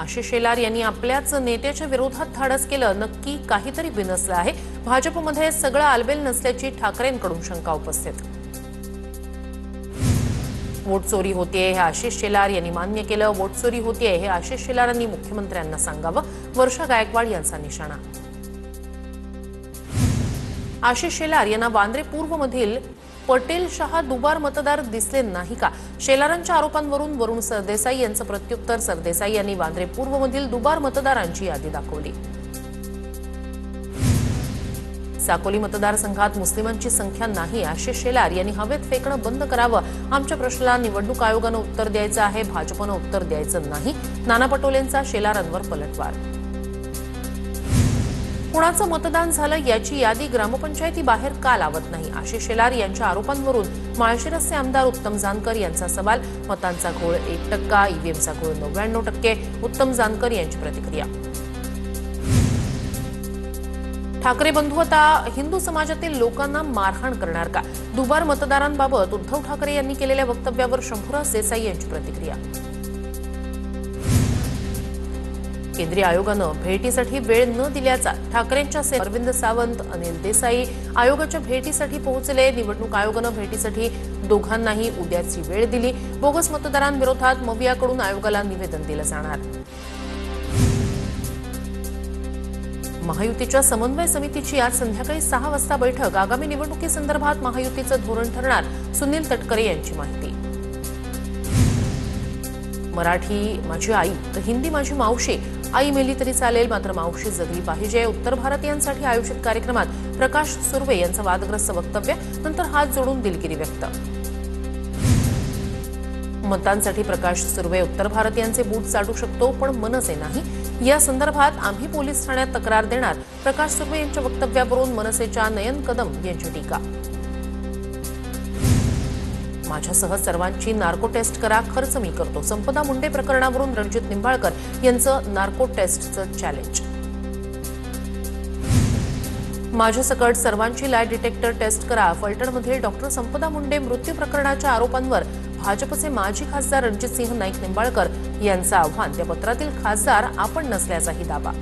आशिष शेलार यांनी आपल्याच नेत्याच्या विरोधात धाडस केलं, नक्की काहीतरी बिनसलं आहे। भाजपमध्ये सगळं आलबेल नसल्याची ठाकरेंकडून शंका उपस्थित। वोट चोरी होतीये हे आशिष शेलार यांनी मान्य केलं। वोट चोरी होतीये हे आशिष शेलारांनी मुख्यमंत्र्यांना सांगावं, वर्षा गायकवाड यांचा निशाणा। आशिष शेलार यांना वांद्रे पूर्वमधील पटेल शहा दुबार मतदार दिसले नाही का? शेलारांच्या आरोपांवरून वरुण सरदेसाई यांचं प्रत्युत्तर। सरदेसाई यांनी वांद्रे पूर्वमधील दुबार मतदारांची यादी दाखवली। साकोली मतदारसंघात मुस्लिमांची संख्या नाही, आशिष शेलार यांनी हवेत फेकणं बंद करावं। आमच्या प्रश्नाला निवडणूक आयोगानं उत्तर द्यायचं आहे, भाजपनं उत्तर द्यायचं नाही। नाना पटोलेंचा शेलारांवर पलटवार। कुणाचं मतदान झालं याची यादी ग्रामपंचायती बाहेर का लावत नाही? आशिष शेलार यांच्या आरोपांवरून माळशिरसचे आमदार उत्तम जानकर यांचा सवाल। मतांचा घोळ 1%, ईव्हीएमचा घोळ 99%। उत्तम जानकर यांची प्रतिक्रिया। ठाकरे बंधू आता हिंदू समाजातील लोकांना मारहाण करणार का? दुबार मतदारांबाबत उद्धव ठाकरे यांनी केलेल्या वक्तव्यावर शंभूराज देसाई यांची प्रतिक्रिया। केंद्रीय आयोगानं भेटीसाठी वेळ न दिल्याचा ठाकरेंच्या अरविंद सावंत, अनिल देसाई आयोगाच्या भेटीसाठी पोहोचले। निवडणूक आयोगानं भेटीसाठी दोघांनाही उद्याची वेळ दिली। बोगस मतदारांविरोधात मवियाकडून आयोगाला निवेदन दिलं जाणार। महायुतीच्या समन्वय समितीची आज संध्याकाळी 6 वाजता बैठक। आगामी निवडणुकीसंदर्भात महायुतीचं धोरण ठरणार, सुनील तटकरे यांची माहिती। मराठी माझी आई तर हिंदी माझी मावशी। आई मेली तरी चालेल, मात्र मावशी जगली पाहिजे। उत्तर भारतीयांसाठी आयोजित कार्यक्रमात प्रकाश सुर्वे यांचं वादग्रस्त वक्तव्य, नंतर हात जोडून दिलगिरी व्यक्त। मतांसाठी प्रकाश सुर्वे उत्तर भारतीयांचे बूट चाटू शकतो, पण मनसे नाही। या संदर्भात आम्ही पोलीस ठाण्यात तक्रार देणार। प्रकाश सुर्वे यांच्या वक्तव्यावरून मनसेच्या नयन कदम यांची टीका। माझ्यासह सर्वांची नार्को टेस्ट करा, खर्च मी करतो। संपदा मुंडे प्रकरणावरून रणजित निंबाळकर यांचं नार्को टेस्टचं चॅलेंज। माझ्यासकट सर्वांची लाय डिटेक्टर टेस्ट करा। फलटणमध्ये डॉक्टर संपदा मुंडे मृत्यू प्रकरणाच्या आरोपांवर भाजपचे माजी खासदार रणजितसिंह नाईक निंबाळकर यांचं आव्हान। त्या पत्रातील खासदार आपण नसल्याचाही दावा।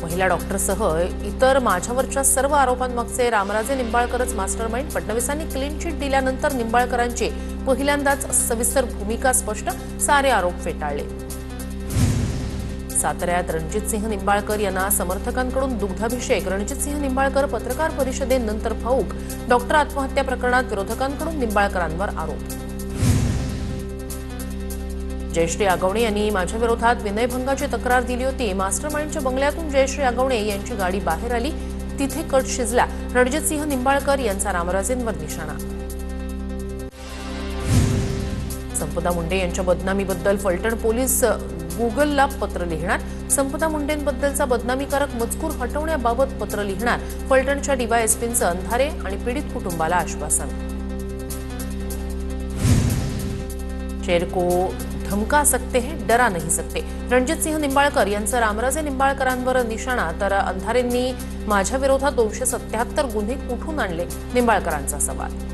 महिला डॉक्टरसह इतर माझ्यावरच्या सर्व आरोपांमागचे रामराजे निंबाळकरच मास्टरमाइंड। फडणवीसांनी क्लीन चिट दिल्यानंतर निंबाळकरांची पहिल्यांदाच सविस्तर भूमिका स्पष्ट, सारे आरोप फेटाळले। साताऱ्यात रणजितसिंह निंबाळकर यांना समर्थकांकडून दुग्धाभिषेक। रणजितसिंह निंबाळकर पत्रकार परिषदेनंतर भाऊक। डॉक्टर आत्महत्या प्रकरणात विरोधकांकडून निंबाळकरांवर आरोप। जयश्री आगवणे यांनी माझ्या विरोधात विनयभंगाची तक्रार दिली होती। मास्टरमाइंडच्या बंगल्यातून जयश्री आगवणे यांची गाडी बाहेर आली, तिथे कट शिजला। रणजितसिंह निंबाळकर यांचा रामराजेंवर निशाणा। संपदा मुंडे यांच्या बदनामीबद्दल फलटण पोलीस गुगलला पत्र लिहिणार। संपदा मुंडेंबद्दलचा बदनामीकारक मजकूर हटवण्याबाबत पत्र लिहिणार। फलटणच्या डीवायएसपींचं अंधारे आणि पीडित कुटुंबाला आश्वासन। शेर को धमका सकते हैं, डरा नहीं सकते। रणजितसिंह निंबाळकर यांचं रामराजे निंबाळकरांवर निशाणा, तर अंधारेंनी माझ्या विरोधात 277 गुन्हे कुठून आणले? निंबाळकरांचा सवाल।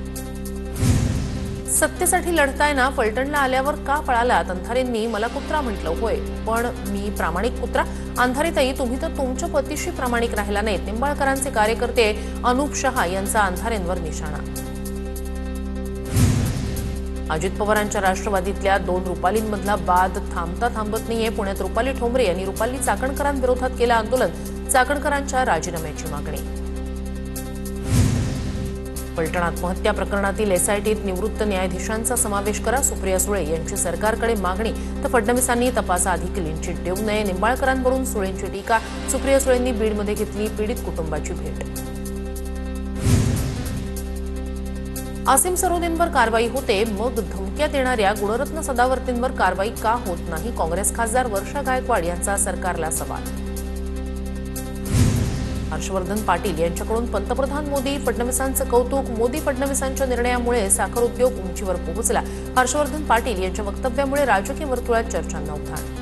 सत्तेसाठी लढताय ना, फलटणला आल्यावर का पळालात? अंधारेंनी मला कुत्रा म्हटलं, होय पण मी प्रामाणिक कुत्रा। अंधारेताई तुम्ही तर तुमच्या पतीशी प्रामाणिक राहिला नाहीत। निंबाळकरांचे कार्यकर्ते अनुप शहा यांचा अंधारेंवर निशाणा। अजित पवारांच्या राष्ट्रवादीतल्या 2 रुपालींमधला वाद थांबता थांबत नाहीये। पुण्यात रुपाली ठोंबरे यांनी रुपाली चाकणकरांविरोधात केलं आंदोलन। चाकणकरांच्या राजीनाम्याची मागणी। फलटण आत्महत्या प्रकरणातील एसआयटीत निवृत्त न्यायाधीशांचा समावेश करा, सुप्रिया सुळे यांची सरकारकडे मागणी। तर फडणवीसांनी तपासाआधी क्लीन चिट देऊ नये। निंबाळकरांवरून सुळेंची टीका। सुप्रिया सुळेंनी बीडमध्ये घेतली पीडित कुटुंबाची भेट। आसिम सरोदेंवर कारवाई होते, मग धमक्या देणाऱ्या गुणरत्न सदावर्तेंवर कारवाई का होत नाही? काँग्रेस खासदार वर्षा गायकवाड यांचा सरकारला सवाल। हर्षवर्धन पाटील यांच्याकडून पंतप्रधान मोदी फडणवीसांचं कौतुक। मोदी फडणवीसांच्या निर्णयामुळे साखर उद्योग उंचीवर पोहोचला। हर्षवर्धन पाटील यांच्या वक्तव्यामुळे राजकीय वर्तुळात चर्चांना उधाण।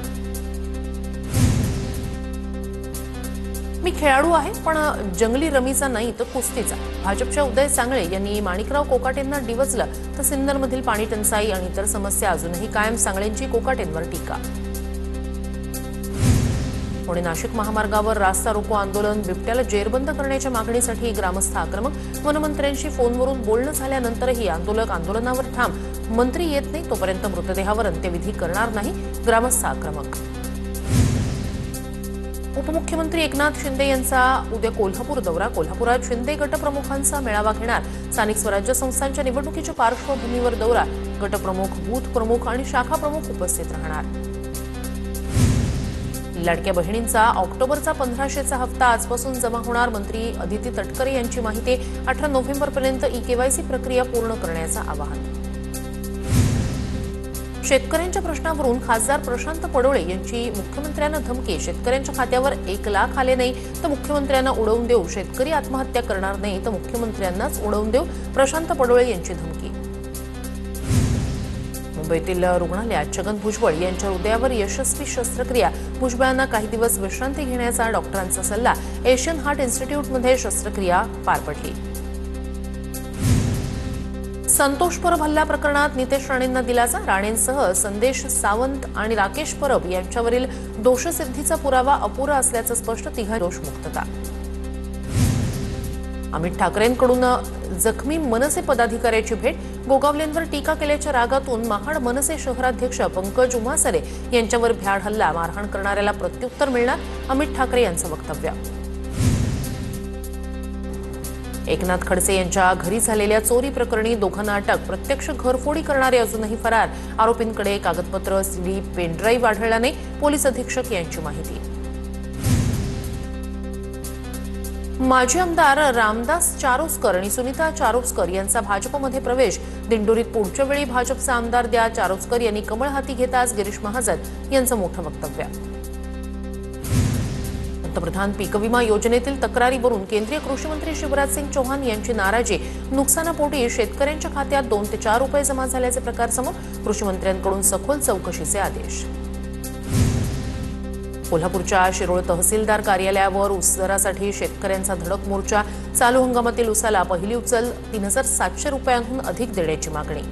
मी खेळाडू आहे, पण जंगली रमीचा नाही तर कुस्तीचा। भाजपच्या उदय सांगळे यांनी माणिकराव कोकाटेंना डिवचलं, तर सिन्नरमधील पाणी टंचाई आणि इतर समस्या अजूनही कायम। सांगळेंची कोकाटेंवर टीका। पुणे नाशिक महामार्गावर रास्ता रोको आंदोलन, बिबट्याला जेरबंद करण्याच्या मागणीसाठी ग्रामस्थ आक्रमक, वनमंत्र्यांशी फोनवरून बोलणं झाल्यानंतरही आंदोलक आंदोलनावर ठाम, मंत्री येत नाही तोपर्यंत मृतदेहावर अंत्यविधी करणार नाही, ग्रामस्थ आक्रमक. उपमुख्यमंत्री एकनाथ शिंदे यांचा उद्या कोल्हापूर दौरा. कोल्हापुरात शिंदे गटप्रमुखांचा मेळावा घेणार. स्थानिक स्वराज्य संस्थांच्या निवडणुकीच्या पार्श्वभूमीवर दौरा. गटप्रमुख, बूथ प्रमुख आणि शाखा प्रमुख उपस्थित राहणार. लाडक्या बहिणींचा ऑक्टोबरचा 1500चा हप्ता आजपासून जमा होणार. मंत्री अदिती तटकरे यांची माहिती. 18 नोव्हेंबरपर्यंत ई-केवायसी प्रक्रिया पूर्ण करण्याचं आवाहन. शेतकऱ्यांच्या प्रश्नावरून खासदार प्रशांत पडोळे यांची मुख्यमंत्र्यांना धमकी. शेतकऱ्यांच्या खात्यावर 1 लाख आले नाही तर मुख्यमंत्र्यांना उडवून देऊ. शेतकरी आत्महत्या करणार नाही तर मुख्यमंत्र्यांनाच उडवून देऊ. प्रशांत पडोळे यांची धमकी. मुंबईतील रुग्णालयात छगन भुजबळ यांच्या हृदयावर यशस्वी शस्त्रक्रिया. भुजबळांना काही दिवस विश्रांती घेण्याचा डॉक्टरांचा सल्ला. एशियन हार्ट इन्स्टिट्यूटमध्ये शस्त्रक्रिया पार पडली. संतोष परब हल्ला प्रकरणात नितेश राणेंना दिलासा. राणेंसह संदेश सावंत आणि राकेश परब यांच्यावरील दोषसिद्धीचा पुरावा अपुरा असल्याचं स्पष्ट. तिघा दोषमुक्तता. अमित ठाकरेंकडून जखमी मनसे पदाधिकाऱ्याची भेट. गोगावलेंवर टीका केल्याच्या रागातून महाड मनसे शहराध्यक्ष पंकज उमासरे यांच्यावर भ्याड हल्ला. मारहाण करणाऱ्याला प्रत्युत्तर मिळणार, अमित ठाकरे यांचं वक्तव्य. एकनाथ खडसे यांच्या घरी झालेल्या चोरी प्रकरणी दोघांना अटक. प्रत्यक्ष घरफोडी करणारे अजूनही फरार. आरोपींकडे कागदपत्र, सीडी, पेनड्राईव्ह आढळला नाही, पोलीस अधीक्षक यांची माहिती. माजी आमदार रामदास चारोस्कर आणि सुनीता चारोस्कर यांचा भाजपमध्ये प्रवेश. दिंडोरीत पुढच्या वेळी भाजपचा आमदार द्या. चारोस्कर यांनी कमळ हाती घेताच गिरीश महाजन यांचं मोठं वक्तव्य. पंतप्रधान पीक विमा योजनेतील तक्रारीवरून केंद्रीय कृषी मंत्री शिवराज सिंग चौहान यांची नाराजी. नुकसानापोटी शेतकऱ्यांच्या खात्यात 2 ते 4 रुपये जमा झाल्याचे प्रकार समोर. कृषी मंत्र्यांकडून सखोल चौकशीचे आदेश. कोल्हापूरच्या शिरोळ तहसीलदार कार्यालयावर ऊस दरासाठी शेतकऱ्यांचा धडक मोर्चा. चालू हंगामातील ऊसाला पहिली उचल 3700 रुपयांहून अधिक देण्याची मागणी.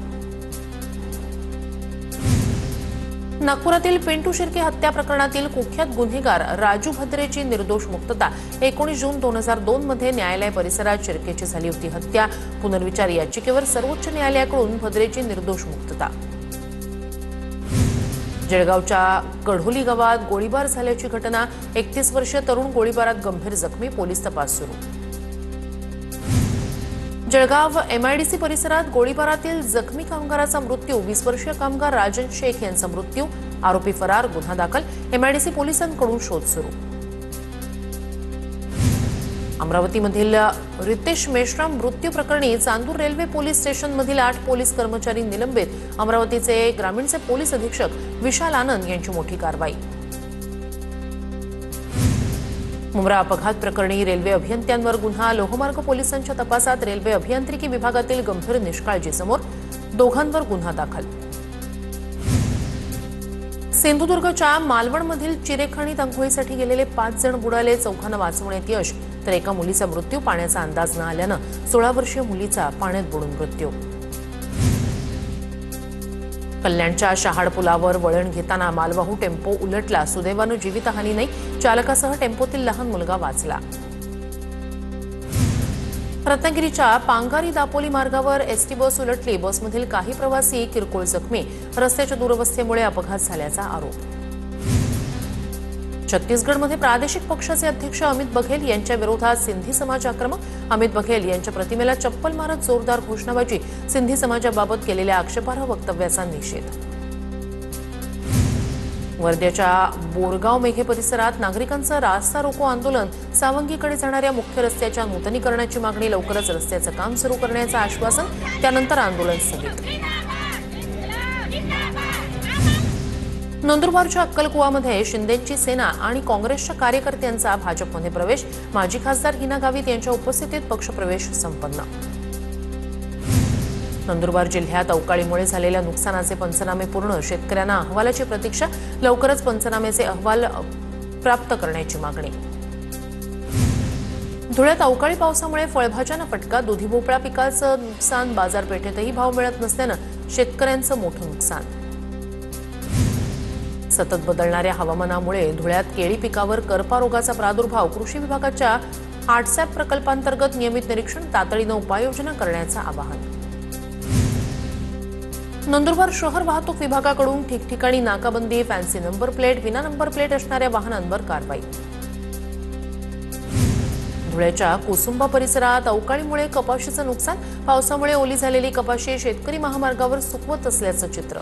नागपुरातील पिंटू शिर्के हत्या प्रकरणातील कुख्यात गुन्हेगार राजू भद्रेची निर्दोष मुक्तता. 19 जून 2002 मध्ये न्यायालय परिसरात शिर्केची झाली होती हत्या. पुनर्विचार याचिकेवर सर्वोच्च न्यायालयाकडून भद्रेची निर्दोष मुक्तता. जळगावच्या कढोली गावात गोळीबार झाल्याची घटना. 31 वर्षीय तरुण गोळीबारात गंभीर जखमी. पोलीस तपास सुरू. जळगाव एमआयडीसी परिसरात गोळीबारातील जखमी कामगाराचा मृत्यू. 20 वर्षीय कामगार राजन शेख यांचा मृत्यू. आरोपी फरार. गुन्हा दाखल. एमआयडीसी पोलिसांकडून शोध सुरू. अमरावतीमधील रितेश मेश्राम मृत्यू प्रकरणी चांदूर रेल्वे पोलीस स्टेशनमधील 8 पोलीस कर्मचारी निलंबित. अमरावतीचे ग्रामीणचे पोलीस अधीक्षक विशाल आनंद यांची मोठी कारवाई. मुंब्रा अपघात प्रकरणी रेल्वे अभियंत्यांवर गुन्हा. लोहमार्ग पोलिसांच्या तपासात रेल्वे अभियांत्रिकी विभागातील गंभीर निष्काळजी समोर. दोघांवर गुन्हा दाखल. सिंधुदुर्गच्या मालवणमधील चिरेखाणीत अंघोळीसाठी गेलेले 5 जण बुडाले. 4 वाचवण्यात यश तर एका मुलीचा मृत्यू. पाण्याचा अंदाज न आल्यानं 16 वर्षीय मुलीचा पाण्यात बुडून मृत्यू. कल्याणच्या शहाड पुलावर वळण घेताना मालवाहू टेम्पो उलटला. सुदैवानं जीवितहानी नाही. चालकासह टेम्पोतील लहान मुलगा वाचला. रत्नागिरीच्या पांगारी दापोली मार्गावर एसटी बस उलटली. बसमधील काही प्रवासी किरकोळ जखमी. रस्त्याच्या दुरवस्थेमुळे अपघात झाल्याचा आरोप. छत्तीसगडमध्ये प्रादेशिक पक्षाचे अध्यक्ष अमित बघेल यांच्या विरोधात सिंधी समाज आक्रमक. अमित बघेल यांच्या प्रतिमेला चप्पल मारत जोरदार घोषणाबाजी. सिंधी समाजाबाबत केलेल्या आक्षेपार्ह वक्तव्याचा निषेध. वर्ध्याच्या बोरगाव मेघे परिसरात नागरिकांचं रास्ता रोको आंदोलन. सावंगीकडे जाणाऱ्या मुख्य रस्त्याच्या नूतनीकरणाची मागणी. लवकरच रस्त्याचं काम सुरू करण्याचं आश्वासन. त्यानंतर आंदोलन स्थगित. नंदुरबारच्या अक्कलकुवामध्ये शिंदेंची सेना आणि काँग्रेसच्या कार्यकर्त्यांचा भाजपमध्ये प्रवेश. माजी खासदार हिना गावित यांच्या उपस्थितीत पक्षप्रवेश संपन्न. नंदुरबार जिल्ह्यात अवकाळीमुळे झालेल्या नुकसानाचे पंचनामे पूर्ण. शेतकऱ्यांना अहवालाची प्रतीक्षा. लवकरच पंचनाम्याचे अहवाल प्राप्त करण्याची मागणी. धुळ्यात अवकाळी पावसामुळे फळभाज्यांना फटका. दुधी भोपळा पिकाचं नुकसान. बाजारपेठेतही भाव मिळत नसल्यानं शेतकऱ्यांचं मोठं नुकसान. सतत बदलणाऱ्या हवामानामुळे धुळ्यात केळी पिकावर करपा रोगाचा प्रादुर्भाव, कृषी विभागाच्या हार्टसॅप प्रकल्पांतर्गत नियमित निरीक्षण, तातडीनं उपाययोजना करण्याचं आवाहन. नंदुरबार शहर वाहतूक विभागाकडून ठिकठिकाणी नाकाबंदी, फॅन्सी नंबर प्लेट, विना नंबर प्लेट असणाऱ्या वाहनांवर कारवाई. धुळ्याच्या कुसुंबा परिसरात अवकाळीमुळे कपाशीचं नुकसान, पावसामुळे ओली झालेली कपाशी शेतकरी महामार्गावर सुकवत असल्याचं चित्र.